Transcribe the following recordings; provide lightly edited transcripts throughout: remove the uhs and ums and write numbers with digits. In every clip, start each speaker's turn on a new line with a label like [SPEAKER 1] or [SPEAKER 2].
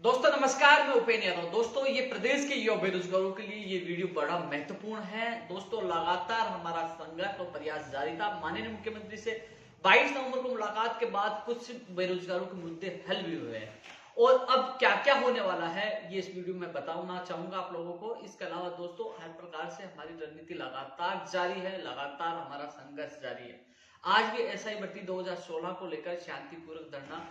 [SPEAKER 1] दोस्तों नमस्कार, मैं उपेंद्र यादव। दोस्तों ये प्रदेश के युवा बेरोजगारों के लिए ये वीडियो बड़ा महत्वपूर्ण है। दोस्तों लगातार हमारा संघर्ष और प्रयास जारी था। माननीय मुख्यमंत्री से 22 नवंबर को मुलाकात के बाद कुछ बेरोजगारों के मुद्दे हल भी हुए हैं और अब क्या क्या होने वाला है ये इस वीडियो में बताना चाहूंगा आप लोगों को। इसके अलावा दोस्तों हर प्रकार से हमारी रणनीति लगातार जारी है, लगातार हमारा संघर्ष जारी है। आज भी एसआई भर्ती 2016 को लेकर शांतिपूर्वक धरना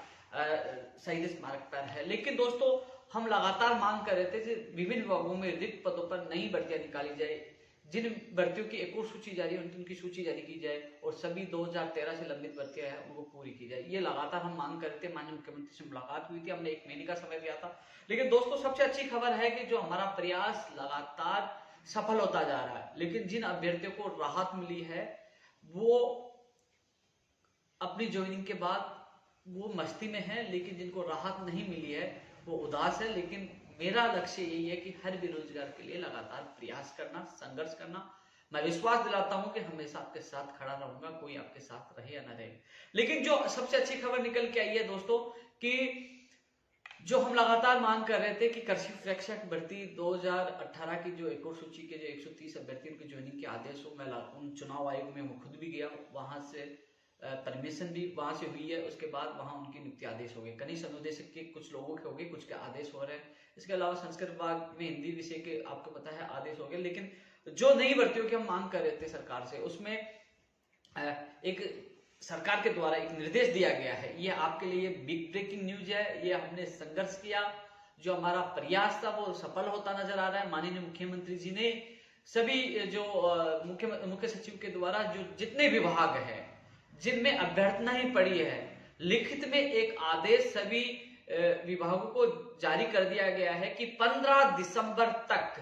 [SPEAKER 1] शहीद स्मारक पर है। लेकिन दोस्तों हम लगातार मांग कर रहे थे कि विभिन्न विभागों में रिक्त पदों पर नई भर्तियां निकाली जाए, जिन भर्तियों की एक और सूची जारी है उनकी सूची जारी की जाए और सभी 2013 से लंबित भर्तियां हैं उनको पूरी की जाए। ये लगातार हम मांग करते हैं। माननीय मुख्यमंत्री से मुलाकात हुई थी, हमने 1 महीने का समय दिया था। लेकिन दोस्तों सबसे अच्छी खबर है कि जो हमारा प्रयास लगातार सफल होता जा रहा है। लेकिन जिन अभ्यर्थियों को राहत मिली है वो अपनी ज्वाइनिंग के बाद वो मस्ती में है, लेकिन जिनको राहत नहीं मिली है वो उदास है। लेकिन मेरा लक्ष्य यही है कि हर बेरोजगार के लिए लगातार प्रयास करना, संघर्ष करना। मैं विश्वास दिलाता हूं कि हमेशा आपके साथ खड़ा रहूंगा, कोई आपके साथ रहे या ना रहे। लेकिन जो सबसे अच्छी खबर निकल के आई है दोस्तों कि जो हम लगातार मांग कर रहे थे कि कृषि प्रेक्षक भर्ती 2018 की जो एक और सूची के जो 130 अभ्यर्थी उनकी ज्वाइनिंग के आदेश हो, मैं उन चुनाव आयोग में खुद भी गया, वहां से परमिशन भी वहां से हुई है। उसके बाद वहां उनकी नियुक्ति आदेश हो गए। कनिष्ठ अनुदेशक के कुछ लोगों के हो गए, कुछ के आदेश हो रहे हैं। इसके अलावा संस्कृत विभाग में हिंदी विषय के आपको पता है आदेश हो गए। लेकिन जो नई भर्तियों की हम मांग कर रहे थे सरकार से, उसमें एक सरकार के द्वारा एक निर्देश दिया गया है। ये आपके लिए बिग ब्रेकिंग न्यूज है। ये हमने संघर्ष किया, जो हमारा प्रयास था वो सफल होता नजर आ रहा है। माननीय मुख्यमंत्री जी ने सभी जो मुख्य सचिव के द्वारा जो जितने विभाग है जिनमें अभ्यर्थना ही पड़ी है, लिखित में एक आदेश सभी विभागों को जारी कर दिया गया है कि 15 दिसंबर तक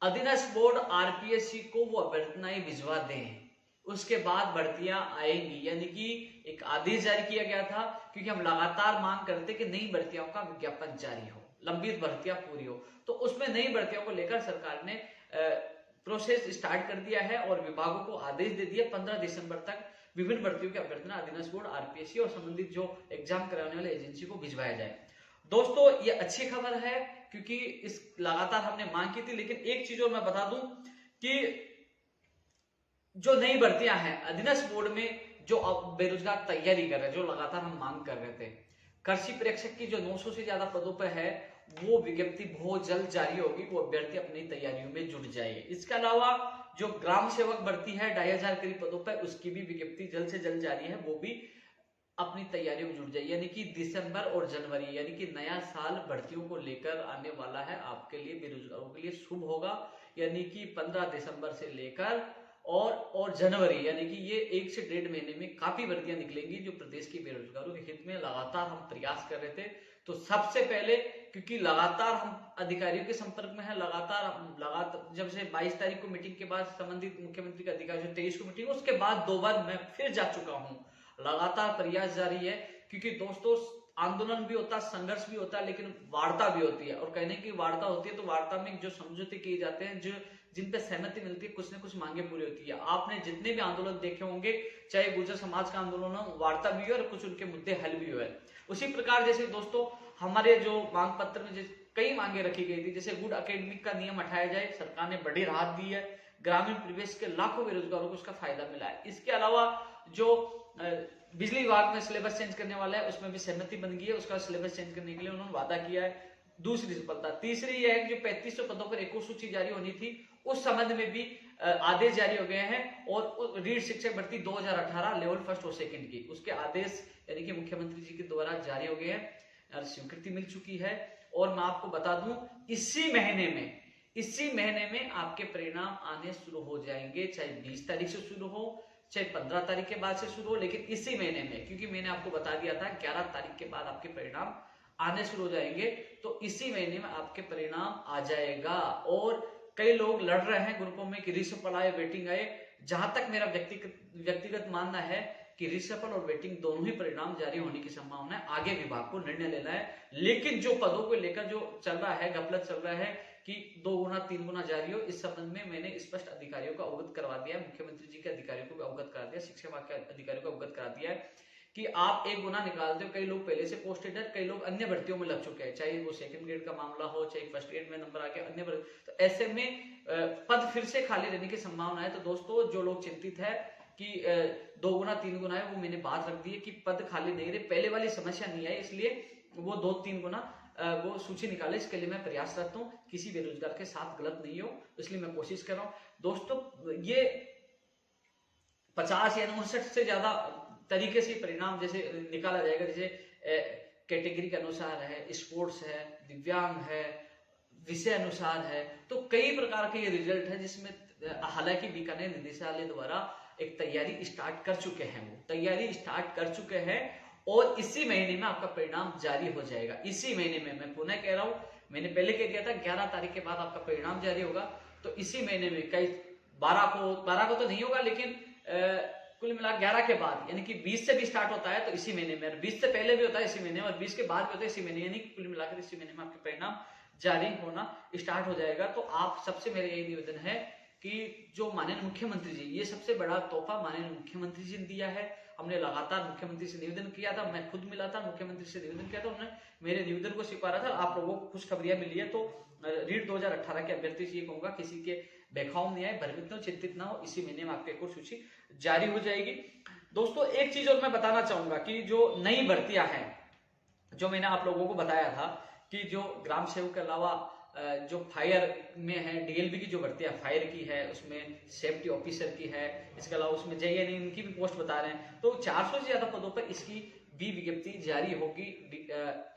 [SPEAKER 1] अधीनस्थ बोर्ड आरपीएससी को वो अभ्यर्थनाएं भिजवा दें। उसके बाद भर्तियां आएंगी, यानी कि एक आदेश जारी किया गया था। क्योंकि हम लगातार मांग करते कि नई भर्तियों का विज्ञापन जारी हो, लंबित भर्तियां पूरी हो। तो उसमें नई भर्तियों को लेकर सरकार ने प्रोसेस स्टार्ट कर दिया है और विभागों को आदेश दे दिया 15 दिसंबर तक विभिन्न भर्तियों की अभ्यर्थना अधीनस्थ बोर्ड आरपीएससी और संबंधित जो एग्जाम कराने वाले एजेंसी को भिजवाया जाए। दोस्तों ये अच्छी खबर है क्योंकि इस लगातार हमने मांग की थी। लेकिन एक चीज और मैं बता दूं कि जो नई भर्तियां हैं अधीनस्थ बोर्ड में, जो अब बेरोजगार तैयारी कर रहे हैं, जो लगातार हम मांग कर रहे थे, कृषि प्रेक्षक की जो 900 से ज्यादा पदों पर है वो विज्ञप्ति बहुत जल्द जारी होगी। वो अभ्यर्थी अपनी तैयारियों में जुट जाएंगे। इसके अलावा जो ग्राम सेवक भर्ती है 2500 करीब पदों पर, उसकी भी विज्ञप्ति जल्द से जल्द जारी है, वो भी अपनी तैयारियों में जुट जाए। यानी कि दिसंबर और जनवरी यानी कि नया साल भर्तियों को लेकर आने वाला है। आपके लिए बेरोजगारों के लिए शुभ होगा। यानी कि 15 दिसंबर से लेकर और जनवरी यानी कि ये 1 से 1.5 महीने में काफी भर्तियां निकलेंगी जो प्रदेश के बेरोजगारों के हित में लगातार हम प्रयास कर रहे थे। तो सबसे पहले क्योंकि लगातार हम अधिकारियों के संपर्क में है, लगातार जब से 22 तारीख को मीटिंग के बाद संबंधित मुख्यमंत्री का अधिकारी 23 को मीटिंग, उसके बाद 2 बार मैं फिर जा चुका हूं। लगातार प्रयास जारी है क्योंकि दोस्तों आंदोलन भी होता है, संघर्ष भी होता है, लेकिन वार्ता भी होती है। और कहने की वार्ता होती है तो वार्ता में जो समझौते किए जाते हैं, जो जिन पे सहमति मिलती है, कुछ न कुछ मांगे पूरी होती है। आपने जितने भी आंदोलन देखे होंगे, चाहे गुर्जर समाज का आंदोलन हो, वार्ता भी हो और कुछ उनके मुद्दे हल भी हुए। उसी प्रकार जैसे दोस्तों हमारे जो मांग पत्र में कई मांगे रखी गई थी, जैसे गुड एकेडमिक का नियम हटाया जाए, सरकार ने बड़ी राहत दी है। ग्रामीण परिवेश के लाखों बेरोजगारों को उसका फायदा मिला है। इसके अलावा जो बिजली विभाग में सिलेबस चेंज करने वाला है उसमें भी सहमति बन गई है। उसका सिलेबस चेंज करने के लिए उन्होंने वादा किया है। दूसरी सफलता। तीसरी यह है कि जो 3500 पदों पर एक और सूची जारी होनी थी, उस संबंध में भी आदेश जारी हो गए हैं। और रीढ़ शिक्षक भर्ती 2018 लेवल 1 और 2 की उसके आदेश यानी कि मुख्यमंत्री जी के द्वारा जारी हो गए हैं, स्वीकृति मिल चुकी है। और मैं आपको बता दूं इसी महीने में आपके परिणाम आने शुरू हो जाएंगे, चाहे 20 तारीख से शुरू हो, चाहे 15 तारीख के बाद से शुरू हो, लेकिन इसी महीने में। क्योंकि मैंने आपको बता दिया था 11 तारीख के बाद आपके परिणाम आने शुरू हो जाएंगे, तो इसी महीने में आपके परिणाम आ जाएगा। और कई लोग लड़ रहे हैं ग्रुपों में कि रिसफल आए, वेटिंग आए। जहां तक मेरा व्यक्तिगत मानना है कि रिसफल और वेटिंग दोनों ही परिणाम जारी होने की संभावना है। आगे विभाग को निर्णय लेना है। लेकिन जो पदों को लेकर जो चल रहा है, गफलत चल रहा है कि 2 गुना 3 गुना जारी हो, इस संबंध में मैंने स्पष्ट अधिकारियों को अवगत करवा दिया, मुख्यमंत्री जी के अधिकारियों को भी अवगत करा दिया, शिक्षा विभाग के अधिकारियों को अवगत करा दिया है कि आप एक गुना निकालते हो, कई लोग पहले से पोस्टेड है, कई लोग अन्य भर्तियों में लग चुके हैं, चाहे वो सेकंड ग्रेड का मामला हो, चाहे फर्स्ट ग्रेड में नंबर आ गया, अन्य तो ऐसे में पद फिर से खाली रहने की संभावना है। तो दोस्तों जो लोग चिंतित है कि 2 गुना 3 गुना है, वो मैंने बात रख दी है कि पद खाली नहीं रहे, पहले वाली समस्या नहीं आई, इसलिए वो 2-3 गुना वो सूची निकाले। इसके लिए मैं प्रयासरत हूँ, किसी बेरोजगार के साथ गलत नहीं हो, इसलिए मैं कोशिश कर रहा हूँ। दोस्तों ये 50 या 59 से ज्यादा तरीके से परिणाम जैसे निकाला जाएगा, जैसे कैटेगरी के अनुसार है, स्पोर्ट्स है, दिव्यांग है, विषय अनुसार है, तो कई प्रकार के ये रिजल्ट है, जिसमें हालांकि बीकानेर निदेशालय द्वारा एक तैयारी स्टार्ट कर चुके हैं, वो तैयारी स्टार्ट कर चुके हैं और इसी महीने में आपका परिणाम जारी हो जाएगा। इसी महीने में, मैं पुनः कह रहा हूं, मैंने पहले कह दिया था 11 तारीख के बाद आपका परिणाम जारी होगा, तो इसी महीने में कई 12 को तो नहीं होगा, लेकिन कुल मिला 11 के बाद, यानी कि 20 से भी स्टार्ट होता है तो इसी महीने में, 20 से पहले भी होता है इसी महीने में, और 20 के बाद भी होता है इसी महीने, यानी कुल मिलाकर इसी महीने में आपके परिणाम जारी होना स्टार्ट हो जाएगा। तो आप सबसे मेरा यही निवेदन है कि जो माननीय मुख्यमंत्री जी, ये सबसे बड़ा तोहफा माननीय मुख्यमंत्री जी ने दिया है। हमने लगातार मुख्यमंत्री से निवेदन किया था, मैं खुद मिला था, मुख्यमंत्री से निवेदन किया था, उन्होंने मेरे निवेदन को स्वीकारा था। आप लोगों को खुशखबरियां मिली है, तो रीट 2018 के अभ्यर्थी से ये कहूंगा, किसी के बेखौफ नहीं आए, भयभीत न हो, चिंतित ना हो, इसी महीने में आपकी एक और सूची जारी हो जाएगी। दोस्तों एक चीज और मैं बताना चाहूंगा कि जो नई भर्तियां हैं, जो मैंने आप लोगों को बताया था कि जो ग्राम सेवक के अलावा जो फायर में है, डीएलबी की जो भर्तियां फायर की है, उसमें सेफ्टी ऑफिसर की है, इसके अलावा उसमें जेएनई इनकी भी पोस्ट बता रहे हैं, तो 400 से ज्यादा पदों पर इसकी भी विज्ञप्ति जारी होगी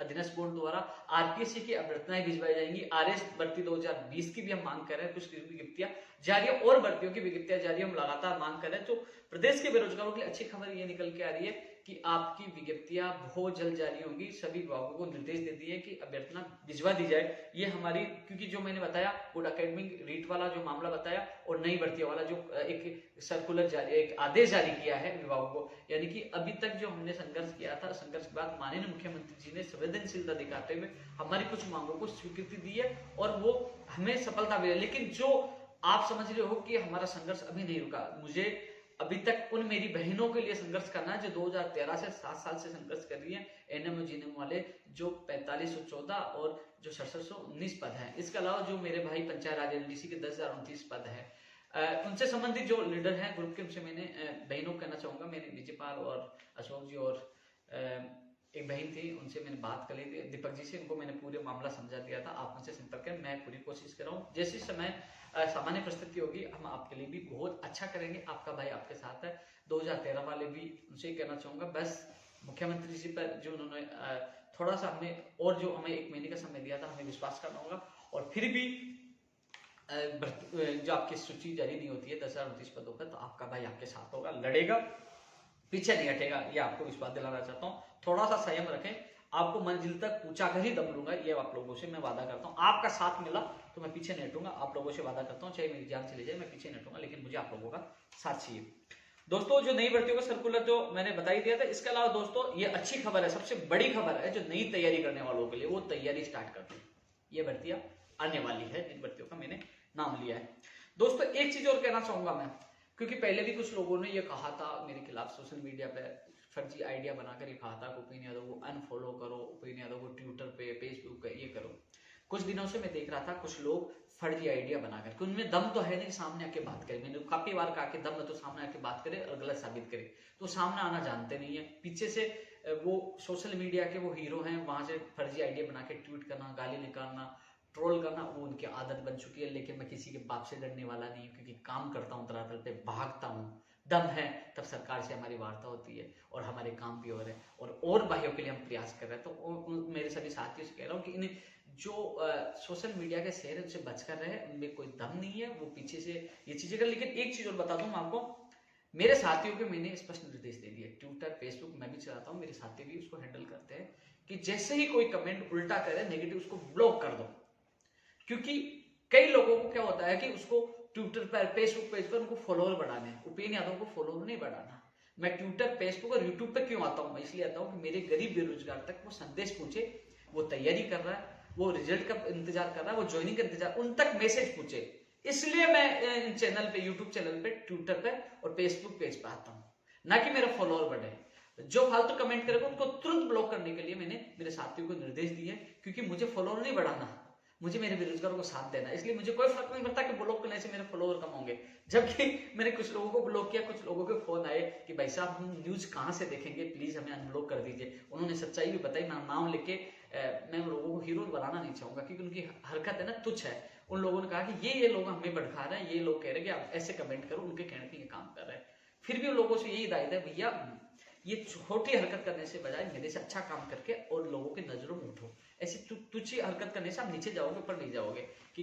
[SPEAKER 1] अधीनस्थ बोर्ड द्वारा। आरपीएससी की अभ्यर्थियां भिजवाई जाएंगी। आरएस भर्ती 2020 की भी हम मांग कर रहे हैं, कुछ विज्ञप्तियां जारी है और भर्तियों की विज्ञप्तियां जारी हम लगातार मांग कर रहे हैं। तो प्रदेश के बेरोजगारों के लिए अच्छी खबर ये निकल के आ रही है कि आपकी विज्ञप्तियां बहुत जल्द जारी होंगी। सभी विभागों को निर्देश दे दिए कि अभ्यर्थना भिजवा दी जाए। ये हमारी, क्योंकि जो मैंने बताया वुड अकेडमिक रीट वाला जो मामला बताया और नई भर्तियों वाला जो एक सर्कुलर जारी, एक आदेश जारी किया है विभागों को, यानी कि अभी तक जो हमने संघर्ष किया था, संघर्ष के बाद माननीय मुख्यमंत्री जी ने संवेदनशीलता दिखाते हुए हमारी कुछ मांगों को स्वीकृति दी है और वो हमें सफलता मिली। लेकिन जो आप समझ रहे हो कि हमारा संघर्ष अभी नहीं रुका, मुझे अभी तक उन मेरी बहनों के लिए संघर्ष करना है जो 2013 से 7 साल से संघर्ष कर रही है, एनएम और जीएनएम वाले जो 4514 और जो 6719 पद हैं। इसके अलावा जो मेरे भाई पंचायत राज एलडीसी के 10,029 पद हैं, उनसे संबंधित जो लीडर हैं ग्रुप के, उनसे मैंने बहनों को कहना चाहूंगा, मैंने विजयपाल और अशोक जी और एक बहन थी, उनसे मैंने बात कर ली थी, दीपक जी से, उनको मैंने पूरे मामला समझा दिया था। आप उनसे संपर्क करें, मैं पूरी कोशिश कर रहा हूँ, जैसे समय सामान्य परिस्थिति होगी हम आपके लिए भी बहुत अच्छा करेंगे। आपका भाई आपके साथ है। 2013 वाले भी उनसे कहना चाहूंगा, बस मुख्यमंत्री जी पर जो उन्होंने थोड़ा सा हमें, और जो हमें 1 महीने का समय दिया था, हमें विश्वास करना होगा। और फिर भी जो आपकी सूची जारी नहीं होती है 10,029 पदों पर, तो आपका भाई आपके साथ होगा, लड़ेगा, पीछे नहीं हटेगा, ये आपको विश्वास दिलाना चाहता हूँ। थोड़ा सा संयम रखें, आपको मंजिल तक पहुंचा कर ही दम लूंगा, ये आप लोगों से मैं वादा करता हूँ। आपका साथ मिला तो मैं पीछे नहीं हटूंगा, आप लोगों से वादा करता हूँ, चाहे मेरी जान चली जाए मैं पीछे नहीं हटूंगा, लेकिन मुझे आप लोगों का साथ चाहिए। दोस्तों जो नई भर्तियों का सर्कुलर जो मैंने बताई दिया था, इसके अलावा दोस्तों ये अच्छी खबर है, सबसे बड़ी खबर है, जो नई तैयारी करने वालों के लिए वो तैयारी स्टार्ट कर दी। ये भर्तियां आने वाली है, जिन भर्तियों का मैंने नाम लिया है। दोस्तों एक चीज और कहना चाहूंगा मैं, क्योंकि पहले भी कुछ लोगों ने ये कहा था मेरे खिलाफ सोशल मीडिया पे, फर्जी आइडिया बनाकर ये कहा था कि उपेंद्र यादव को अनफॉलो करो, उपेंद्र यादव को ट्विटर पे, फेसबुक पे ये करो। कुछ दिनों से मैं देख रहा था कुछ लोग फर्जी आइडिया बनाकर, कि उनमें दम तो है नहीं, सामने आके बात करे। मैंने काफी बार कहा कि दम है तो सामने आके बात करे और गलत साबित करे, तो सामने आना जानते नहीं है। पीछे से वो सोशल मीडिया के वो हीरो हैं, वहां से फर्जी आइडिया बना के ट्वीट करना, गाली निकालना, ट्रोल करना, वो उनकी आदत बन चुकी है। लेकिन मैं किसी के बाप से डरने वाला नहीं हूँ, क्योंकि काम करता हूँ, तरातल पे भागता हूँ। दम है तब सरकार से हमारी वार्ता होती है और हमारे काम भी हो रहे हैं और भाइयों के लिए हम प्रयास कर रहे हैं। तो मेरे सभी साथियों से कह रहा हूँ कि इन्हें जो सोशल मीडिया के शहर उनसे बचकर रहे, उनमें कोई दम नहीं है, वो पीछे से ये चीजें कर। लेकिन एक चीज और बता दूं मैं आपको, मेरे साथियों को मैंने स्पष्ट निर्देश दे दिए, ट्विटर फेसबुक मैं भी चलाता हूँ, मेरे साथी भी उसको हैंडल करते हैं, कि जैसे ही कोई कमेंट उल्टा करे नेगेटिव, उसको ब्लॉक कर दो। क्योंकि कई लोगों को क्या होता है कि उसको ट्विटर पर, फेसबुक पेज पर उनको फॉलोअर बढ़ाने, उपेंद्र यादव को फॉलोअर नहीं बढ़ाना। मैं ट्विटर, फेसबुक और यूट्यूब पे क्यों आता हूँ? मैं इसलिए आता हूँ कि मेरे गरीब बेरोजगार तक वो संदेश पहुंचे, वो तैयारी कर रहा है, वो रिजल्ट का इंतजार कर रहा है, वो ज्वाइनिंग का इंतजार, उन तक मैसेज पहुंचे। इसलिए मैं इन चैनल पे, यूट्यूब चैनल पे, ट्विटर पे और फेसबुक पेज पे आता हूँ, ना कि मेरा फॉलोअर बढ़े। जो फालतू कमेंट करेगा उनको तुरंत ब्लॉक करने के लिए मैंने मेरे साथियों को निर्देश दिए, क्योंकि मुझे फॉलोअर नहीं बढ़ाना, मुझे मेरे बेरोजगारों को साथ देना, इसलिए मुझे कोई फर्क नहीं पड़ता कि ब्लॉक करने से मेरे फॉलोअर कम होंगे। जबकि मैंने कुछ लोगों को ब्लॉक किया, कुछ लोगों के फोन आए कि भाई साहब हम न्यूज कहां से देखेंगे, प्लीज हमें अनब्लॉक कर दीजिए। उन्होंने सच्चाई भी बताई, मैं नाम लेके मैं उन लोगों को हीरो बनाना नहीं चाहूंगा, क्योंकि उनकी हरकत है ना तुच्छ है। उन लोगों ने कहा कि ये लोग हमें भड़का रहे हैं, ये लोग कह रहे हैं कि आप ऐसे कमेंट करो, उनके कहने पे ये काम कर रहे हैं। फिर भी उन लोगों से यही हिदायत है, भैया ये छोटी हरकत करने से बजाय मेरे से अच्छा काम करके और लोगों की नजरों में उठो। ऐसी तुच्छी हरकत करने से आप नीचे जाओगे, ऊपर नहीं जाओगे। कि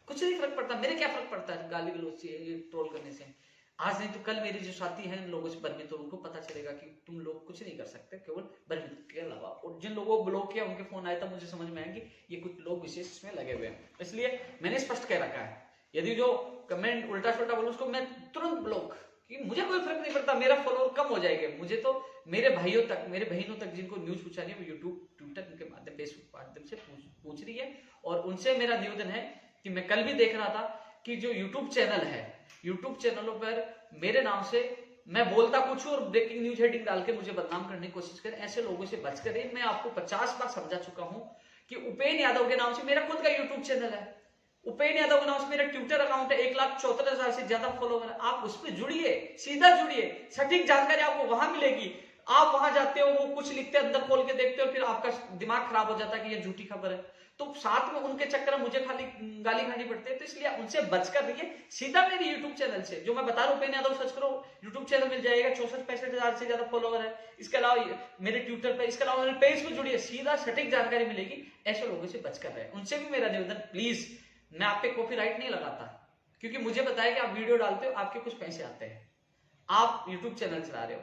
[SPEAKER 1] कुछ नहीं फर्क पड़ता, मेरे क्या फर्क पड़ता है गाली गलौज से, ये ट्रोल करने से। आज नहीं तो कल मेरी जो साथी है इन लोगों से भ्रमित हो, उनको पता चलेगा कि तुम लोग कुछ नहीं कर सकते केवल भ्रमित के अलावा। और जिन लोगों को ब्लॉक किया उनके फोन आया था, मुझे समझ में आया कि ये कुछ लोग विशेष इसमें लगे हुए हैं। इसलिए मैंने स्पष्ट कह रखा है, यदि जो कमेंट उल्टा सुल्टा बोलो उसको मैं तुरंत ब्लॉक, कि मुझे कोई फर्क नहीं पड़ता, मेरा फॉलोअर कम हो जाएंगे। मुझे तो मेरे भाइयों तक, मेरे बहनों तक जिनको न्यूज पूछानी है वो यूट्यूब, ट्विटर के माध्यम, फेसबुक माध्यम से पूछ रही है। और उनसे मेरा निवेदन है कि मैं कल भी देख रहा था कि जो यूट्यूब चैनल है, यूट्यूब चैनलों पर मेरे नाम से मैं बोलता कुछ और ब्रेकिंग न्यूज हेडिंग डाल के मुझे बदनाम करने की कोशिश करें, ऐसे लोगों से बच करें। मैं आपको 50 बार समझा चुका हूं कि उपेन यादव के नाम से मेरा खुद का यूट्यूब चैनल है, उपेन यादव के नाम से मेरा ट्विटर अकाउंट है, 1,74,000 से ज्यादा फॉलोवर है। आप उस पर जुड़िए, सीधा जुड़िए, सटीक जानकारी आपको वहां मिलेगी। आप वहां जाते हो, वो कुछ लिखते हैं, अंदर खोल के देखते हो, फिर आपका दिमाग खराब हो जाता है कि ये झूठी खबर है। तो साथ में उनके चक्कर में मुझे खाली गाली खानी पड़ती है, तो इसलिए उनसे बचकर रहिए। सीधा मेरे यूट्यूब चैनल से, जो मैं बता रहा हूँ, उपेन यादव सर्च करो, यूट्यूब चैनल मिल जाएगा, 64-65,000 से ज्यादा फॉलोवर है। इसके अलावा मेरे ट्विटर पे, इसके अलावा मेरे पेज पे जुड़िए, सीधा सटीक जानकारी मिलेगी। ऐसे लोगों से बचकर रहे। उनसे भी मेरा निवेदन, प्लीज, मैं आप पे कॉपीराइट नहीं लगाता, क्योंकि मुझे पता है कि आप वीडियो डालते हो, आपके कुछ पैसे आते हैं, आप यूट्यूब चैनल चला रहे हो।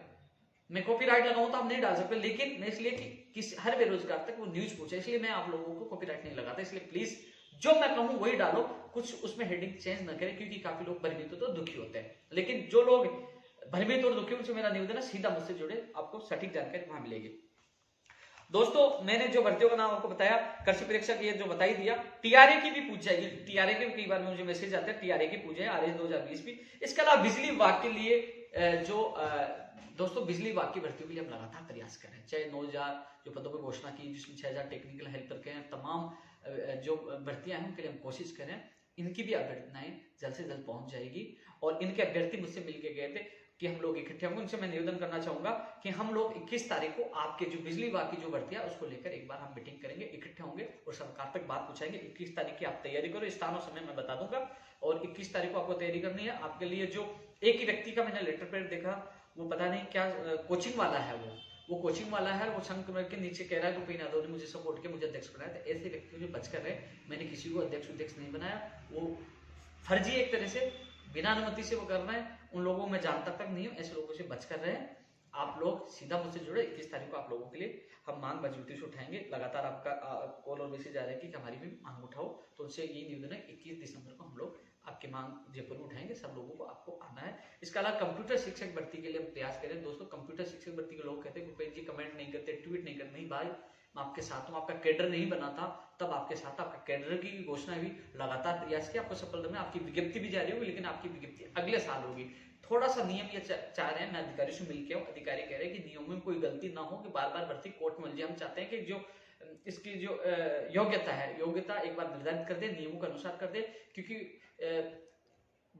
[SPEAKER 1] मैं कॉपीराइट लगाऊं तो आप नहीं डाल सकते, लेकिन मैं इसलिए कि हर बेरोजगार तक वो न्यूज पहुंचे, इसलिए मैं आप लोगों को कॉपीराइट नहीं लगाता। इसलिए प्लीज जो मैं कहूं वही डालो, कुछ उसमें हेडिंग चेंज ना करें, क्योंकि काफी लोग भ्रमित तो दुखी होते हैं। लेकिन जो लोग भ्रमित और दुखी, उनसे मेरा निवेदन है सीधा मुझसे जुड़े, आपको सटीक जानकारी वहां मिलेगी। दोस्तों, मैंने जो भर्तियों का नाम आपको बताया, कृषि परीक्षा की जो बताई दिया, टीआरए की भी पूछ जाएगी। टीआरए के कई बार मुझे मैसेज आते हैं, टीआरए की पूछे, आरएस 2020 भी। इसके अलावा बिजली विभाग के लिए जो दोस्तों बिजली विभाग की भर्तियों के लिए हम लगातार प्रयास कर रहे हैं। चाहे 9,000 जो पदों पर घोषणा की, जिसमें 6,000 टेक्निकल हेल्पर के हैं, तमाम जो भर्तियां हैं उनके लिए हम कोशिश करें। इनकी भी अभ्यर्थनाएं जल्द से जल्द पहुंच जाएगी। और इनके अभ्यर्थी मुझसे मिलकर गए थे कि हम लोग इकट्ठे होंगे। उनसे मैं निवेदन करना चाहूंगा कि हम लोग 21 तारीख को आपके जो बिजली विभाग की जो भर्तियां उसको लेकर एक बार हम मीटिंग करेंगे, इकट्ठे होंगे और सरकार तक बात पहुंचाएंगे। 21 तारीख की आप तैयारी करो, स्थान और समय मैं बता दूंगा। और 21 तारीख को आपको तैयारी करनी है। आपके लिए जो एक ही व्यक्ति का मैंने लेटर पैड देखा, वो पता नहीं क्या कोचिंग वाला है, वो कोचिंग वाला है, वो संघ के नीचे कह रहा है कि उपेन यादव ने मुझे सपोर्ट किया, मुझे अध्यक्ष बनाया। तो ऐसे व्यक्तियों से बचकर रहे। मैंने किसी को अध्यक्ष नहीं बनाया, वो फर्जी एक तरह से बिना अनुमति से वो कर रहे हैं। उन लोगों में जानता तक नहीं हूं, ऐसे लोगों से बचकर रहे। आप लोग सीधा मुझसे जुड़े। 21 तारीख को आप लोगों के लिए हम मांग मजबूती से उठाएंगे। लगातार आपका कॉल और मैसेज आ रहा है कि हमारी भी मांग उठाओ, तो उनसे यही निवेदन है, 21 दिसंबर को हम लोग आपकी मांग जयपुर में उठाएंगे। सब लोगों को आपको आना है। इसके अलावा कंप्यूटर शिक्षक भर्ती के लिए हम प्रयास करें। दोस्तों, कंप्यूटर शिक्षक भर्ती के लोग कहते हैं उपेन जी कमेंट नहीं करते, ट्वीट नहीं करते। नहीं भाई, मैं आपके साथ हूं। आपका कैडर नहीं बना था तब आपके साथ, आपका कैडर की घोषणा भी लगातार प्रयास किया, आपको सफलता में। आपकी विज्ञप्ति भी जारी होगी, लेकिन आपकी विज्ञप्ति अगले साल होगी। थोड़ा सा नियम ये चाह रहे हैं, मैं अधिकारी से मिलकर हूं, अधिकारी कह रहे हैं कि नियमों में कोई गलती ना हो, कि बार बार भर्ती कोर्ट में उलझे। हम चाहते हैं कि जो इसकी जो योग्यता है, योग्यता एक बार निर्धारित कर दे, नियमों के अनुसार कर दे, क्योंकि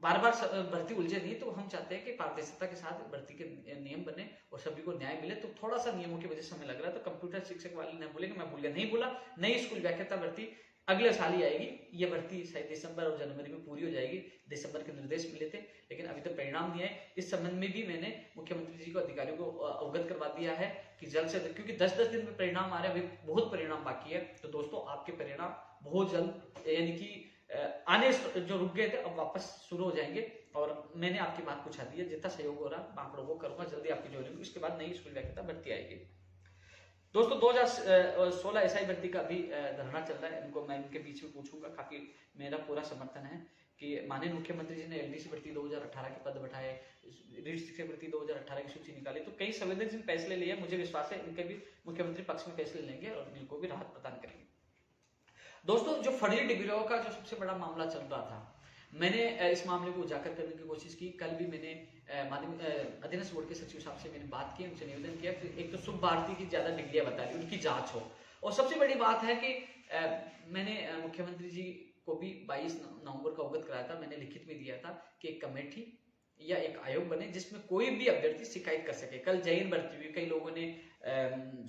[SPEAKER 1] बार बार भर्ती उलझे नहीं। तो हम चाहते हैं कि पारदर्शिता के साथ भर्ती के नियम बने और सभी को न्याय मिले। तो थोड़ा सा नियमों की वजह से हमें लग रहा है। तो कंप्यूटर शिक्षक वाले ने बोले कि मैं भूल गया, नहीं बोला। नई स्कूल व्याख्याता भर्ती अगले साल ही आएगी। ये भर्ती शायद दिसंबर और जनवरी में पूरी हो जाएगी। दिसंबर के निर्देश मिले थे, लेकिन अभी तक परिणाम नहीं आए। इस संबंध में भी मैंने मुख्यमंत्री जी को, अधिकारियों को अवगत करवा दिया है कि जल्द से जल्द, क्योंकि 10-10 दिन में परिणाम आ रहे हैं, अभी बहुत परिणाम बाकी है। तो दोस्तों, आपके परिणाम बहुत जल्द, यानी कि आने जो रुक गए थे अब वापस शुरू हो जाएंगे। और मैंने आपकी बात पूछा दी है, जितना सहयोग हो रहा मैं आप लोगों को करूंगा। जल्दी आपकी ज्वाइनिंग, उसके बाद नई स्कूल व्याख्याता भर्ती आएगी। दोस्तों, 2016 एसआई भर्ती का भी धरना चल रहा है। इनको मैं इनके बीच में पूछूंगा। काफी मेरा पूरा समर्थन है कि माननीय मुख्यमंत्री जी ने एलडीसी भर्ती 2018 के पद बढ़ाए, रीट शिक्षक भर्ती 2018 की सूची निकाली, तो कई संवेदनशील फैसले लिए। मुझे विश्वास है इनके भी मुख्यमंत्री पक्ष में फैसले लेंगे और इनको भी राहत प्रदान करेंगे। दोस्तों, जो फर्जी डिग्रियों का जो सबसे बड़ा मामला चल रहा था, मैंने इस मामले को उजागर करने की कोशिश की। कल भी मैंने माध्यमिक अधीनस्थ बोर्ड के सचिव साहब से मैंने बात की, उनसे निवेदन किया कि एक तो शुभ भारती की ज्यादा डिग्रियां बता रही, उनकी जांच हो। और सबसे बड़ी बात है कि मैंने मुख्यमंत्री जी को भी 22 नवंबर को अवगत कराया था, मैंने लिखित में दिया था कि एक कमेटी या एक आयोग बने जिसमें कोई भी अभ्यर्थी शिकायत कर सके। कल जैन भर्ती हुई, कई लोगों ने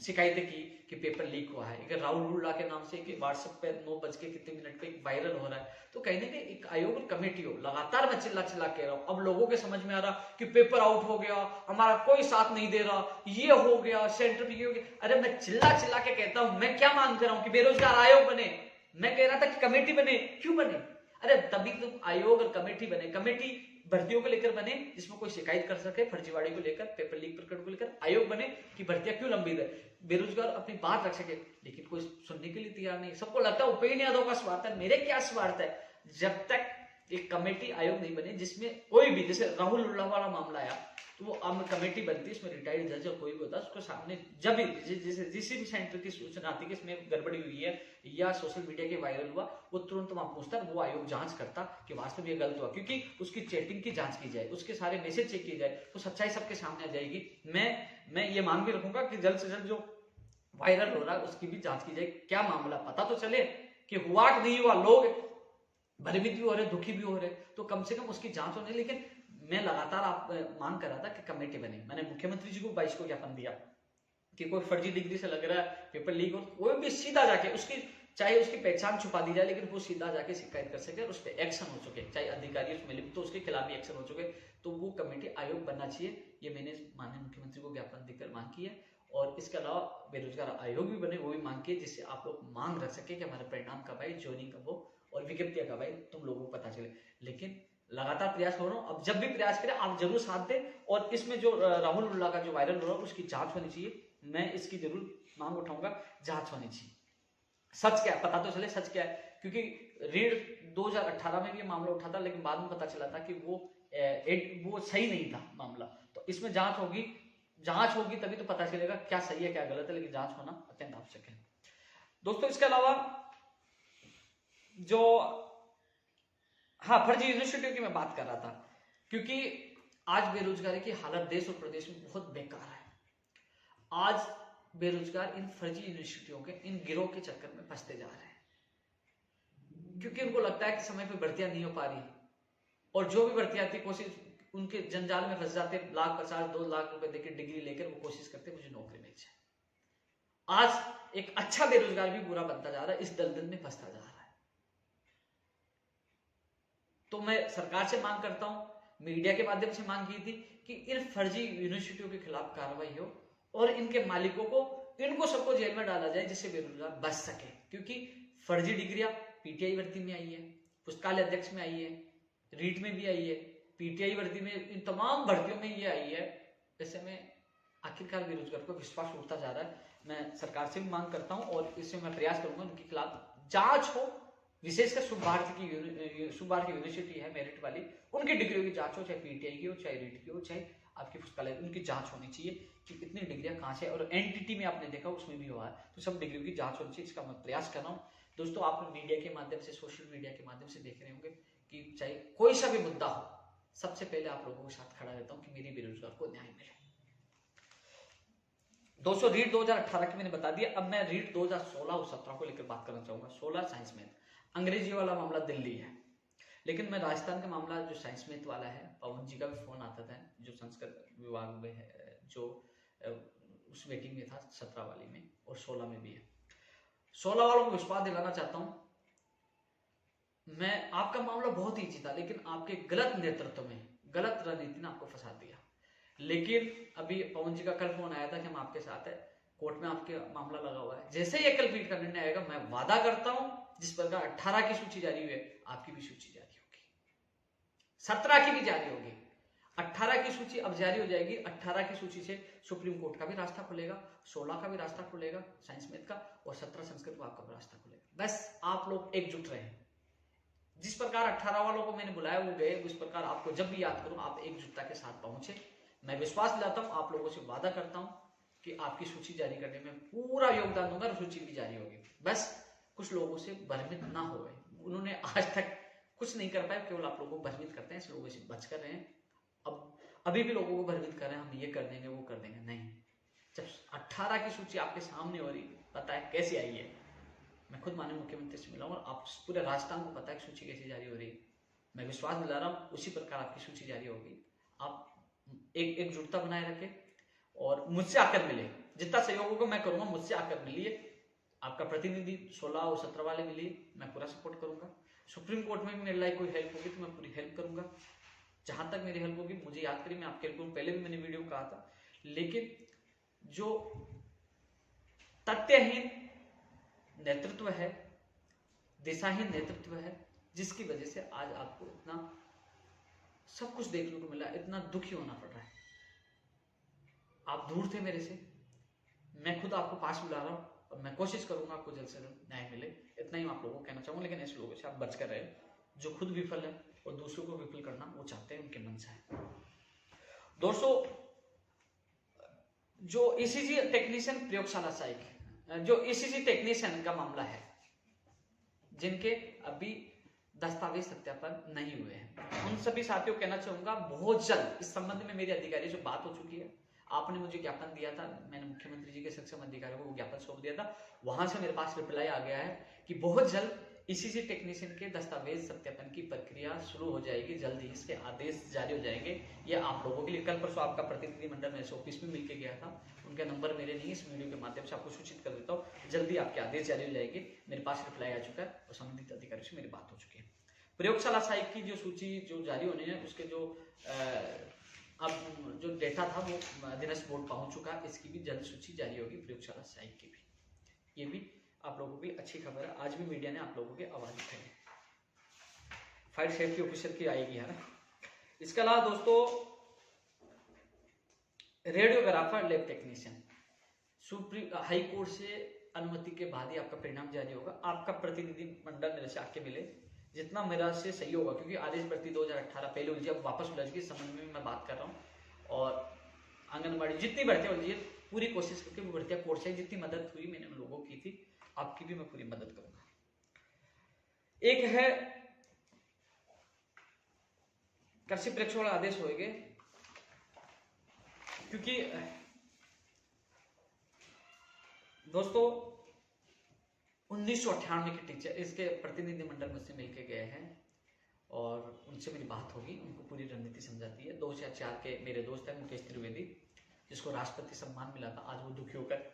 [SPEAKER 1] शिकायतें की कि पेपर लीक हुआ है। एक राहुल रुल्ला के नाम से व्हाट्सएप पे 9:00 पे वायरल हो रहा है। तो कहने के एक आयोग और कमेटी हो। लगातार मैं चिल्ला चिल्ला कह रहा हूं, अब लोगों के समझ में आ रहा कि पेपर आउट हो गया, हमारा कोई साथ नहीं दे रहा, ये हो गया, सेंटर पे ये हो गया। अरे मैं चिल्ला चिल्ला के कहता हूं, मैं क्या मांग कर रहा हूं कि बेरोजगार आयोग बने। मैं कह रहा था कि कमेटी बने, क्यों बने? अरे तभी तुम आयोग और कमेटी बने। कमेटी भर्तियों को लेकर बने जिसमें कोई शिकायत कर सके, फर्जीवाड़ी को लेकर, पेपर लीक प्रकरण को लेकर। आयोग बने कि भर्तियां क्यों लंबित है, बेरोजगार अपनी बात रख सके। लेकिन कोई सुनने के लिए तैयार नहीं। सबको लगता है उपेन्द्र यादव का स्वार्थ है। मेरे क्या स्वार्थ है? जब तक एक कमेटी आयोग नहीं बने जिसमें कोई भी, जैसे राहुल लुल्ला वाला मामला आया तो वो कमेटी बनती है, उसमें रिटायर्ड जज कोई भी होता है, उसको सामने जब भी जिस भी सेंटर की सूचना आती है कि इसमें गड़बड़ी हुई है या सोशल मीडिया के वायरल हुआ, वो तुरंत वहां पूछता है, वो आयोग जांच करता कि वास्तव में ये गलत हुआ, क्योंकि उसकी चैटिंग की जांच की जाए, उसके सारे मैसेज चेक किए जाए, तो सच्चाई सबके सामने आ जाएगी। मैं ये मांग भी रखूंगा कि जल्द से जल्द जो वायरल हो रहा है उसकी भी जांच की जाए। क्या मामला पता तो चले कि हुआ कि नहीं हुआ। लोग भयभीत भी हो रहे, दुखी भी हो रहे, तो कम से कम उसकी जांच होनी। लेकिन मैं लगातार आप मांग कर रहा था कि कमेटी बने। मैंने मुख्यमंत्री जी को 22 को ज्ञापन दिया कि कोई फर्जी डिग्री से लग रहा है पेपर लीक हो, कोई भी सीधा जाके उसकी, चाहे उसकी पहचान छुपा दी जाए, लेकिन वो सीधा जाके शिकायत कर सके और उस पर एक्शन हो चुके, चाहे अधिकारी उसमें लिप्त तो उसके खिलाफ भी एक्शन हो चुके। तो वो कमेटी आयोग बनना चाहिए, ये मैंने माननीय मुख्यमंत्री को ज्ञापन देकर मांग की है। और इसके अलावा बेरोजगार आयोग भी बने, वो भी मांग की है, जिससे आप लोग मांग रख सके कि हमारे परिणाम कब आए, ज्वाइनिंग कब हो और विज्ञप्तियां कब आए, तुम लोगों को पता चले। लेकिन लगातार प्रयास हो रहा हूं, अब जब भी प्रयास करें आप जरूर साथ दें। और इसमें जो राहुल लुल्ला का जो वायरल हो रहा है उसकी जांच होनी चाहिए। मैं इसकी जरूर मांग उठाऊंगा, जांच होनी चाहिए, सच क्या है पता तो चले, सच क्या है। क्योंकि रीढ़ 2018 में भी ये मामला उठा था, लेकिन बाद में पता चला था कि वो सही नहीं था मामला। तो इसमें जांच होगी तभी तो पता चलेगा क्या सही है क्या गलत है, लेकिन जांच होना अत्यंत आवश्यक है दोस्तों। इसके अलावा जो फर्जी यूनिवर्सिटियों की मैं बात कर रहा था, क्योंकि आज बेरोजगारी की हालत देश और प्रदेश में बहुत बेकार है। आज बेरोजगार इन फर्जी यूनिवर्सिटियों के, इन गिरोह के चक्कर में फंसते जा रहे हैं, क्योंकि उनको लगता है कि समय पर भर्तियां नहीं हो पा रही, और जो भी भर्ती आती कोशिश उनके जंजाल में फंस जाते। 1,50,000 2 लाख रुपए देकर डिग्री लेकर वो कोशिश करते मुझे नौकरी मिल जाए। आज एक अच्छा बेरोजगार भी बुरा बनता जा रहा है, इस दलदल में फंसता जा रहा है। तो मैं सरकार से मांग करता हूं, मीडिया के माध्यम से मांग की थी कि इन फर्जी यूनिवर्सिटियों के खिलाफ कार्रवाई हो और इनके मालिकों को, इनको सबको जेल में डाला जाए, जिससे बेरोजगार बच सके। क्योंकि फर्जी डिग्रियां पीटीआई भर्ती में आई है, पुस्तकालय अध्यक्ष में आई है, रीट में भी आई है, पीटीआई भर्ती में, इन तमाम भर्तियों में ये आई है। ऐसे में आखिरकार बेरोजगार को विश्वास उठता जा रहा है। मैं सरकार से भी मांग करता हूं और इससे मैं प्रयास करूंगा उनके खिलाफ जांच हो, विशेषकर शुभ भारती यूनिवर्सिटी है मेरिट वाली, उनकी डिग्रियों की जांच हो, चाहे पीटीआई की हो, चाहे रीट की हो, चाहे आपकी पुस्तकालय, उनकी जांच होनी चाहिए कि इतनी डिग्रियां कहां से। और एनटीटी में आपने देखा उसमें भी हुआ है, तो सब डिग्रियों की जांच होनी चाहिए। इसका मैं प्रयास कर रहा हूं दोस्तों। आप मीडिया के माध्यम से, सोशल मीडिया के माध्यम से देख रहे होंगे कि चाहे कोई सा भी मुद्दा हो, सबसे पहले आप लोगों के साथ खड़ा रहता हूं कि मेरी बेरोजगार को न्याय मिले। दोस्तों रीट 2018 की मैंने बता दिया। अब मैं रीट 2016 और 17 को लेकर बात करना चाहूंगा। 16 साइंस मैथ, अंग्रेजी वाला मामला दिल्ली है, लेकिन मैं राजस्थान का मामला जो साइंस मैथ वाला है, पवन जी का भी फोन आता था, जो संस्कृत विभाग में है, जो उस मीटिंग में था 17 वाली में, और 16 में भी है। 16 वालों को विश्वास दिलाना चाहता हूं मैं, आपका मामला बहुत ईजी था, लेकिन आपके गलत नेतृत्व में, गलत रणनीति ने आपको फंसा दिया। लेकिन अभी पवन जी का कल फोन आया था कि हम आपके साथ है, कोर्ट में आपके मामला लगा हुआ है। जैसे ही कल पीठ का निर्णय आएगा, मैं वादा करता हूं जिस प्रकार 18 की सूची जारी हुई है, आपकी भी सूची जारी होगी, 17 की भी जारी होगी, 18 की सूची अब जारी हो जाएगी। 18 की सूची से सुप्रीम कोर्ट का भी रास्ता खुलेगा, 16 का भी रास्ता खुलेगा साइंस मैथ का, और 17 संस्कृत विभाग का भी रास्ता खुलेगा। बस आप लोग एकजुट रहे। जिस प्रकार 18 वालों को मैंने बुलाया वो गए, उस प्रकार आपको जब भी याद करूं आप एकजुटता के साथ पहुंचे। मैं विश्वास दिलाता हूं, आप लोगों से वादा करता हूं कि आपकी सूची जारी करने में पूरा योगदान दूंगा और सूची भी जारी होगी। बस कुछ लोगों से भ्रमित ना हो गए, उन्होंने आज तक कुछ नहीं कर पाए, केवल आप लोगों को भ्रमित करते हैं, इस लोगों से बच कर रहे हैं। अब अभी भी लोगों को भ्रमित कर रहे हैं, हम ये कर देंगे वो कर देंगे, नहीं। जब 18 की सूची आपके सामने हो रही, पता है कैसी आई है, मैं खुद माननीय मुख्यमंत्री से मिला हूं और आप पूरे राजस्थान को पता है सूची कैसी जारी हो रही है। मैं विश्वास दिला रहा हूं उसी प्रकार आपकी सूची जारी होगी। आप एकजुटता बनाए रखें और मुझसे आकर मिले, जितना सहयोग होगा मैं करूंगा, मुझसे आकर मिलिए। आपका प्रतिनिधि 16 और 17 वाले मिलिए, मैं पूरा सपोर्ट करूंगा। सुप्रीम कोर्ट में भी मेरे लायक कोई हेल्प होगी तो मैं पूरी हेल्प करूंगा, जहां तक मेरी हेल्प होगी। मुझे याद करिए, मैं आपके हेल्प करूँ, पहले भी मैंने वीडियो कहा था। लेकिन जो तथ्यहीन नेतृत्व है, दिशाहीन नेतृत्व है, जिसकी वजह से आज आपको इतना सब कुछ देखने को मिला, इतना दुखी होना पड़ रहा है। आप दूर थे मेरे से, मैं खुद आपको पास बुला रहा हूं और मैं कोशिश करूंगा आपको जल्द से जल्द न्याय मिले, इतना ही मैं आप लोगों को कहना चाहूंगा। लेकिन ऐसे लोगों से आप बच कर रहे, जो खुद विफल है और दूसरों को विफल करना वो चाहते हैं, उनके मन से है। दोस्तों, जो ईसीजी टेक्नीशियन प्रयोगशाला सहायक, जो ईसीजी टेक्नीशियन का मामला है, जिनके अभी दस्तावेज सत्यापन नहीं हुए हैं, उन सभी साथियों को कहना चाहूंगा बहुत जल्द इस संबंध में मेरे अधिकारी से बात हो चुकी है। आपने मुझे ज्ञापन दिया था, मैंने मुख्यमंत्री जी के सक्षम अधिकारियों को ज्ञापन सौंप दिया था, वहां से मेरे पास रिप्लाई आ गया है कि बहुत जल्द ईसीजी टेक्नीशियन के दस्तावेज सत्यापन की प्रक्रिया शुरू हो जाएगी, जल्द ही इसके आदेश जारी हो जाएंगे। ये आप लोगों के लिए, कल परसों आपका प्रतिनिधिमंडल मेरे से ऑफिस में मिलकर गया था, उनका नंबर मेरे नहीं, इस वीडियो के माध्यम से आपको सूचित कर देता हूँ, जल्दी आपके आदेश जारी हो जाएंगे। मेरे पास रिप्लाई आ चुका है और संबंधित अधिकारियों से मेरी बात हो चुकी है। प्रयोगशाला सहायक की जो सूची जो जारी होनी है, उसके जो अब जो डेटा था वो अधीनस्थ बोर्ड पहुंच चुका है, इसकी भी जल्द सूची जारी होगी, प्रयोगशाला सहायक की भी। ये भी आप लोगों के लिए अच्छी खबर है, आज भी मीडिया ने आप लोगों की आवाज उठाई। फायर सेफ्टी ऑफिसर की आएगी, है ना। इसके अलावा दोस्तों, radiographer lab technician, supreme high court से अनुमति के बाद ही आपका परिणाम जारी होगा। आपका प्रतिनिधि मंडल मेरे से आके मिले, जितना मेरा से सही होगा, क्योंकि आदेश भर्ती 2018 पहले उलझी, अब वापस उलझ गई, इस संबंध में मैं बात कर रहा हूँ। और आंगनबाड़ी जितनी भर्तियां उलझी, पूरी कोशिश करके वो भर्तियां कोर्ट से, जितनी मदद हुई मैंने उन लोगों की थी, आपकी भी मैं पूरी मदद करूंगा। एक है कृषि परीक्षा वाला आदेश होएंगे, क्योंकि दोस्तों 1998 के टीचर, इसके प्रतिनिधि मंडल मुझसे मिलकर गए हैं और उनसे मेरी बात होगी, उनको पूरी रणनीति समझाती है। 2004 के मेरे दोस्त है मुकेश त्रिवेदी, जिसको राष्ट्रपति सम्मान मिला था, आज वो दुखी होकर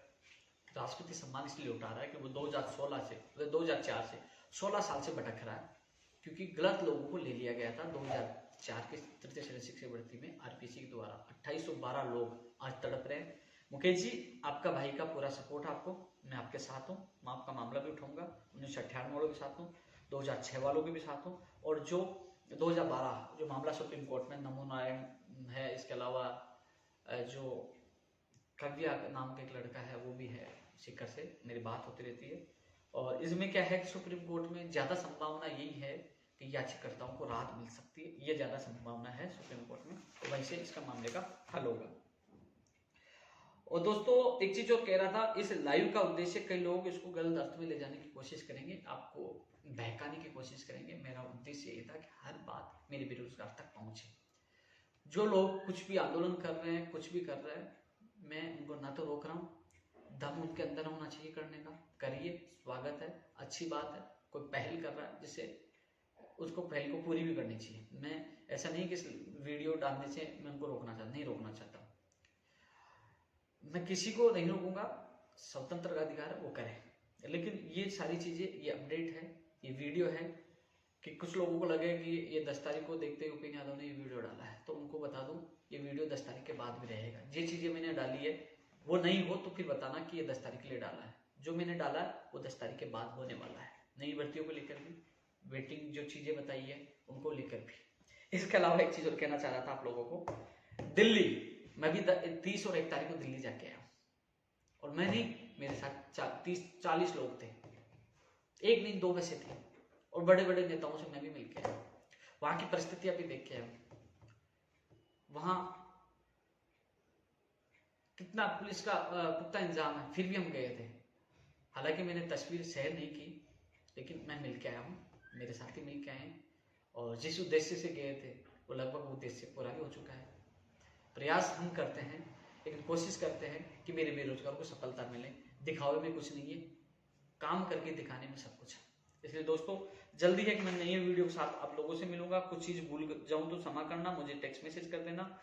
[SPEAKER 1] राष्ट्रपति सम्मान इसलिए उठा रहा है कि वो 2016 से 2004 से 16 साल से भटक रहा है, क्योंकि गलत लोगों को ले लिया गया था 2004 के तृतीय श्रेणी शिक्षक भर्ती में आरपीसी के द्वारा। 2812 लोग आज तड़प रहे हैं। मुकेश जी, आपका भाई का पूरा सपोर्ट आपको, मैं आपके साथ हूँ, मैं आपका मामला भी उठाऊंगा। 1998 वालों के साथ हूँ, 2006 वालों के भी साथ हूँ, और जो 2012 जो मामला सुप्रीम कोर्ट में नमो नारायण है, इसके अलावा जो कव्या नाम का एक लड़का है वो भी है, शिखर से मेरी बात होती रहती है। और इसमें क्या है कि सुप्रीम कोर्ट में ज्यादा संभावना यही है कि याचिकाकर्ताओं को राहत मिल सकती है, ये ज्यादा संभावना है सुप्रीम कोर्ट में, तो वहीं से इसका मामले का हल होगा। और दोस्तों, एक चीज और कह रहा था, इस लाइव का उद्देश्य, कई लोग इसको गलत अर्थ में ले जाने की कोशिश करेंगे, आपको बहकाने की कोशिश करेंगे। मेरा उद्देश्य ये था कि हर बात मेरे बेरोजगार तक पहुंचे। जो लोग कुछ भी आंदोलन कर रहे हैं, कुछ भी कर रहे हैं, मैं उनको ना तो रोक रहा हूँ, दम उनके अंदर होना चाहिए करने का, करिए, स्वागत है, अच्छी बात है। कोई पहल कर रहा है जिससे उसको पहल को पूरी भी करनी चाहिए। मैं ऐसा नहीं कि इस वीडियो डालने से मैं उनको नहीं रोकना चाहता, मैं किसी को नहीं रोकूंगा, स्वतंत्र का अधिकार है, वो करे। लेकिन ये सारी चीजें, ये अपडेट है, ये वीडियो है, कि कुछ लोगों को लगे कि ये 10 तारीख को देखते हुए उपेंद्र यादव ने ये वीडियो डाला है, तो उनको बता दूं ये वीडियो 10 तारीख के बाद भी रहेगा। ये चीजें मैंने डाली है वो नहीं हो तो फिर बताना कि ये 10 तारीख के लिए डाला है। जो मैंने डाला है वो 10 तारीख के बाद होने वाला है, नई भर्तियों को लेकर भी, वेटिंग जो चीजें बताई है उनको लेकर भी। इसके अलावा एक चीज और कहना चाह रहा था आप लोगों को, दिल्ली, मैं भी 30 और 1 तारीख को दिल्ली जाके आया, और मैं नहीं, मेरे साथ 30-40 लोग थे, एक नहीं 2 बसे थे, और बड़े बड़े नेताओं से मैं भी मिलकर आया, वहां की परिस्थितियां भी देख के आया। वहां कितना पुलिस का पुख्ता इंतजाम है, फिर भी हम गए थे। हालांकि मैंने तस्वीर शेयर नहीं की, लेकिन मैं मिल के आया हूँ, मेरे साथी मिल के आए हैं। और जिस उद्देश्य से गए थे वो लगभग उद्देश्य पूरा भी हो चुका है। प्रयास हम करते हैं, लेकिन कोशिश करते हैं कि मेरे बेरोजगार को सफलता मिले। दिखावे में कुछ नहीं है, काम करके दिखाने में सब कुछ है। इसलिए दोस्तों जल्दी है कि मैं नई वीडियो के साथ आप लोगों से मिलूंगा। कुछ चीज भूल जाऊं तो क्षमा करना, मुझे टेक्स्ट मैसेज कर देना।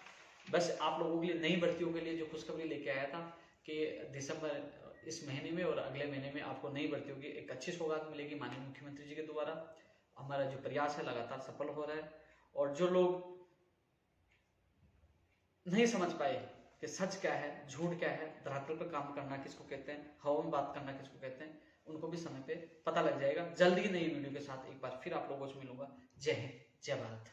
[SPEAKER 1] बस आप लोगों के लिए, नई भर्तियों के लिए जो खुशखबरी लेके आया था कि दिसंबर इस महीने में और अगले महीने में आपको नई भर्तियों की एक अच्छी सौगात मिलेगी माननीय मुख्यमंत्री जी के द्वारा। हमारा जो प्रयास है लगातार सफल हो रहा है। और जो लोग नहीं समझ पाए कि सच क्या है, झूठ क्या है, धरातल पर काम करना किसको कहते हैं, हवा में बात करना किसको कहते हैं, उनको भी समय पे पता लग जाएगा। जल्दी नई वीडियो के साथ एक बार फिर आप लोगों से मिलूंगा। जय हिंद, जय भारत।